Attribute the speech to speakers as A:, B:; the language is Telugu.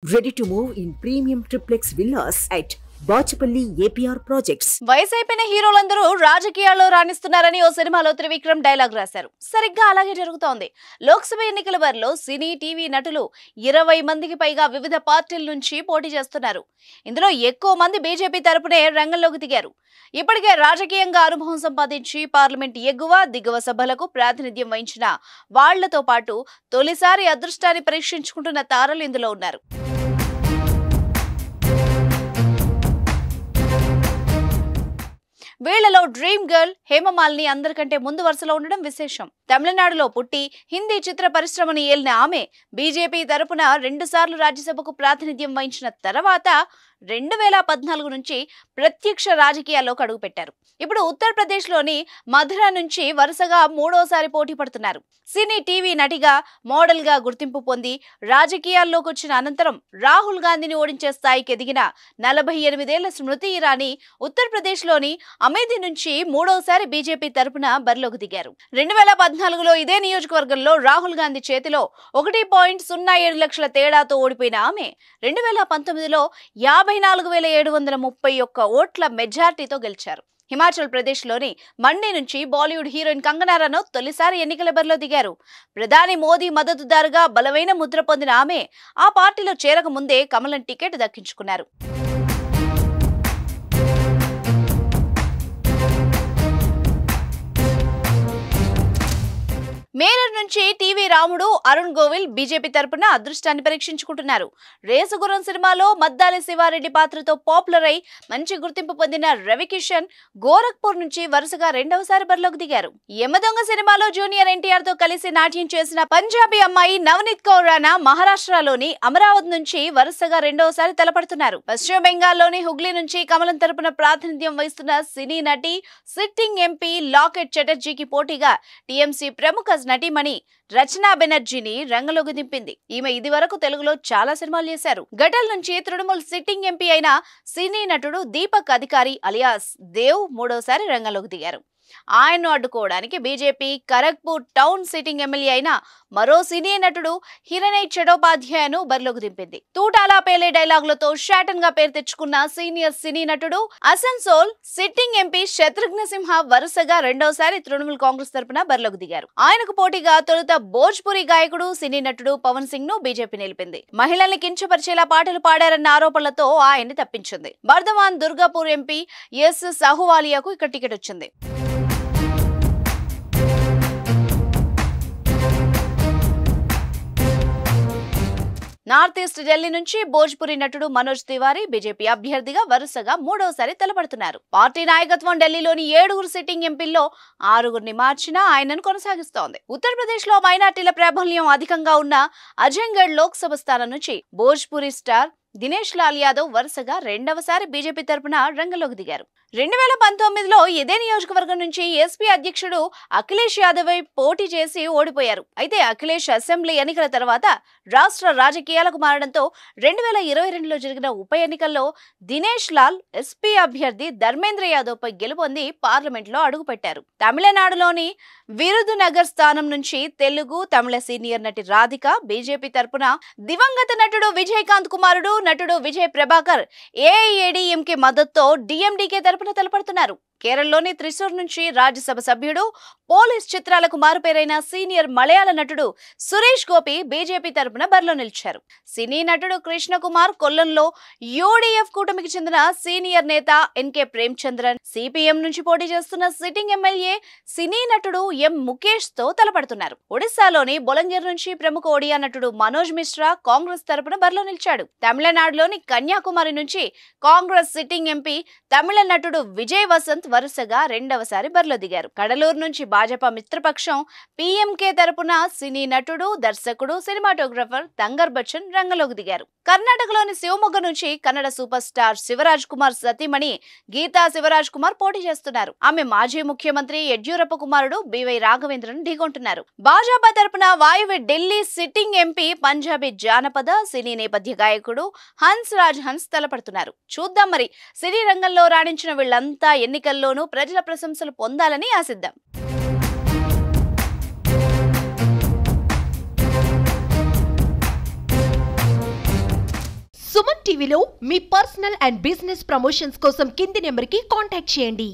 A: Ready to move in premium triplex villas at Bachupalli APR projects.
B: వయసు అయిపోయిన హీరోలందరూ రాజకీయాల్లో రాణిస్తున్నారని ఓ సినిమాలో త్రివిక్రమ్ డైలాగ్ రాశారు. సరిగ్గా అలాగే జరుగుతోంది. లోక్సభ ఎన్నికల బరిలో సినీ టీవీ నటులు 20 మందికి పైగా వివిధ పార్టీల నుంచి పోటీ చేస్తున్నారు. ఇందులో ఎక్కువ మంది బీజేపీ తరపునే రంగంలోకి దిగారు. ఇప్పటికే రాజకీయంగా అనుభవం సంపాదించి పార్లమెంట్ ఎగువ దిగువ సభలకు ప్రాతినిధ్యం వహించిన వాళ్లతో పాటు తొలిసారి అదృష్టాన్ని పరీక్షించుకుంటున్న తారలు ఇందులో ఉన్నారు. వీళ్లలో డ్రీమ్ గర్ల్ హేమమాలిని అందరికంటే ముందు వరుసలో ఉండడం విశేషం. తమిళనాడులో పుట్టి హిందీ చిత్ర పరిశ్రమను ఏలిన ఆమె బీజేపీ తరపున 2 సార్లు రాజ్యసభకు ప్రాతినిధ్యం వహించిన తర్వాత 2014 నుంచి ప్రత్యక్ష రాజకీయాల్లోకి అడుగుపెట్టారు. ఇప్పుడు ఉత్తరప్రదేశ్లోని మధుర నుంచి వరుసగా 3వసారి పోటీ పడుతున్నారు. సినీ టీవీ నటిగా మోడల్ గా గుర్తింపు పొంది రాజకీయాల్లోకి వచ్చిన అనంతరం రాహుల్ గాంధీని ఓడించే స్థాయికి ఎదిగిన 48 ఏళ్ల స్మృతి ఇరానీ ఉత్తరప్రదేశ్లోని అమేథీ నుంచి 3వసారి బీజేపీ తరపున బరిలోకి దిగారు. 2014లో ఇదే నియోజకవర్గంలో రాహుల్ గాంధీ చేతిలో 1.07 లక్షల తేడాతో ఓడిపోయిన ఆమె 2019లో 54,731 ఓట్ల మెజార్టీతో గెలిచారు. హిమాచల్ ప్రదేశ్లోని మండి నుంచి బాలీవుడ్ హీరోయిన్ కంగనా రనౌత్ తొలిసారి ఎన్నికల బరిలో దిగారు. ప్రధాని మోదీ మద్దతుదారుగా బలమైన ముద్ర పొందిన ఆమె ఆ పార్టీలో చేరక ముందే కమలం టికెట్ దక్కించుకున్నారు. మేరర్ నుంచి టీవీ రాముడు అరుణ్ గోవిల్ బీజేపీ తరపున అదృష్టాన్ని పరీక్షించుకుంటున్నారు. రేసుగుర్రం సినిమాలో మద్దాలి శివారెడ్డి పాత్రతో పాపులర్ అయి మంచి గుర్తింపు పొందిన రవికిషన్ గోరఖ్పూర్ నుంచి వరుసగా 2వసారి బరిలోకి దిగారు. యమదొంగ సినిమాలో జూనియర్ ఎన్టీఆర్ తో కలిసి నాట్యం చేసిన పంజాబీ అమ్మాయి నవనీత్ కౌర్ రాణా మహారాష్ట్రలోని అమరావతి నుంచి వరుసగా 2వసారి తలపడుతున్నారు. పశ్చిమ బెంగాల్లోని హుగ్లీ నుంచి కమలం తరపున ప్రాతినిధ్యం వహిస్తున్న సినీ నటి సిట్టింగ్ ఎంపీ లాకెట్ చటర్జీకి పోటీగా టీఎంసీ ప్రముఖ నటిమణి రచనా బెనర్జీని రంగంలోకి దింపింది. ఈమె ఇది వరకు తెలుగులో చాలా సినిమాలు చేశారు. గటల్ నుంచి తృణమూల్ సిట్టింగ్ ఎంపీ అయిన సినీ నటుడు దీపక్ అధికారి అలియాస్ దేవ్ 3వసారి రంగంలోకి దిగారు. ఆయన్ను అడ్డుకోవడానికి BJP Kharagpur town sitting MLA అయిన మరో సినీ నటుడు హిరణై చటోపాధ్యాయను బరిలోకి దింపింది. తూటాలా పేలే డైలాగులతో షాటన్ గా పేరు తెచ్చుకున్న సీనియర్ సినీ నటుడు అసన్సోల్ సిట్టింగ్ ఎంపీ శత్రుఘ్న సింహ వరుసగా 2వసారి తృణమూల్ కాంగ్రెస్ తరపున బరిలోకి దిగారు. ఆయనకు పోటీగా తొలుత భోజ్పురి గాయకుడు సినీ నటుడు పవన్ సింగ్ ను బీజేపీ నిలిపింది. మహిళల్ని కించపరిచేలా పాటలు పాడారన్న ఆరోపణలతో ఆయన్ని తప్పించింది. బర్ధమాన్ దుర్గాపూర్ ఎంపీ ఎస్ సహువాలియాకు ఇక్కడ టికెట్ వచ్చింది. నార్త్ ఈస్ట్ ఢిల్లీ నుంచి భోజ్పురి నటుడు మనోజ్ తివారీ బీజేపీ అభ్యర్థిగా వరుసగా 3వసారి తలపడుతున్నారు. పార్టీ నాయకత్వం ఢిల్లీలోని 7 సిట్టింగ్ ఎంపీల్లో 6 మార్చినా ఆయనను కొనసాగిస్తోంది. ఉత్తరప్రదేశ్ లో మైనార్టీల ప్రాబల్యం అధికంగా ఉన్న అజంగఢ్ లోక్సభ స్థానం నుంచి భోజ్పురి స్టార్ దినేష్ లాల్ యాదవ్ వరుసగా 2వసారి బీజేపీ తరపున రంగంలోకి దిగారు. 2019లో ఇదే నియోజకవర్గం నుంచి ఎస్పీ అధ్యక్షుడు అఖిలేష్ యాదవ్ పోటీ చేసి ఓడిపోయారు. అయితే అఖిలేష్ అసెంబ్లీ ఎన్నికల తర్వాత రాష్ట్ర రాజకీయాలకు మారడంతో 2022లో జరిగిన ఉప ఎన్నికల్లో దినేష్ లాల్ ఎస్పీ అభ్యర్థి ధర్మేంద్ర యాదవ్ పై గెలుపొంది పార్లమెంట్ లో అడుగుపెట్టారు. తమిళనాడులోని విరుదునగర్ స్థానం నుంచి తెలుగు తమిళ సీనియర్ నటి రాధిక బీజేపీ తరపున దివంగత నటుడు విజయకాంత్ కుమారుడు నటుడు విజయ్ ప్రభాకర్ ఏఐఏడీఎంకే మద్దతుతో డిఎండికే తరపున తలపడుతున్నారు. కేరళలోని త్రిశూర్ నుంచి రాజ్యసభ సభ్యుడు పోలీస్ చిత్రాలకు మారుపేరైన సీనియర్ మలయాళ నటుడు సురేష్ గోపి బీజేపీ తరపున బరిలో నిలిచారు. సినీ నటుడు కృష్ణ కుమార్ కొల్లంలో యూడీఎఫ్ కూటమికి చెందిన సీనియర్ నేత ఎన్కే ప్రేమచంద్రన్ సిపిఎం నుంచి పోటీ చేస్తున్న సిట్టింగ్ ఎమ్మెల్యే సినీ నటుడు ఎం ముఖేష్ తో తలపడుతున్నారు. ఒడిశాలోని బొలంగీర్ నుంచి ప్రముఖ ఒడియా నటుడు మనోజ్ మిశ్రా కాంగ్రెస్ తరపున బరిలో నిలిచాడు. తమిళనాడులోని కన్యాకుమారి నుంచి కాంగ్రెస్ సిట్టింగ్ ఎంపీ తమిళ నటుడు విజయ్ వసంత్ వరుసగా 2వసారి బరిలో దిగారు. కడలూరు నుంచి భాజపా మిత్రపక్షం పీఎంకే తరపున సినీ నటుడు దర్శకుడు సినిమాటోగ్రఫర్ తంగర్ బచ్చన్ రంగంలోకి దిగారు. కర్ణాటకలోని శివమొగ్గ నుంచి కన్నడ సూపర్ స్టార్ శివరాజ్ కుమార్ సతీమణి గీతా శివరాజ్ కుమార్ పోటీ చేస్తున్నారు. ఆమె మాజీ ముఖ్యమంత్రి యడ్యూరప్ప కుమారుడు బివై రాఘవేంద్రన్ ఢీకొంటున్నారు. భాజపా తరపున వాయువ్య ఢిల్లీ సిట్టింగ్ ఎంపీ పంజాబీ జానపద సినీ నేపథ్య గాయకుడు హన్స్ రాజ్ హన్స్ తలపడుతున్నారు. చూద్దాం మరి సినీ రంగంలో రాణించిన వీళ్లంతా ఎన్నికల్లోనూ ప్రజల ప్రశంసలు పొందాలని ఆశిద్దాం.
C: సుమన్ టీవీలో మీ పర్సనల్ అండ్ బిజినెస్ ప్రమోషన్స్ కోసం కింది నెంబర్కి కాంటాక్ట్ చేయండి.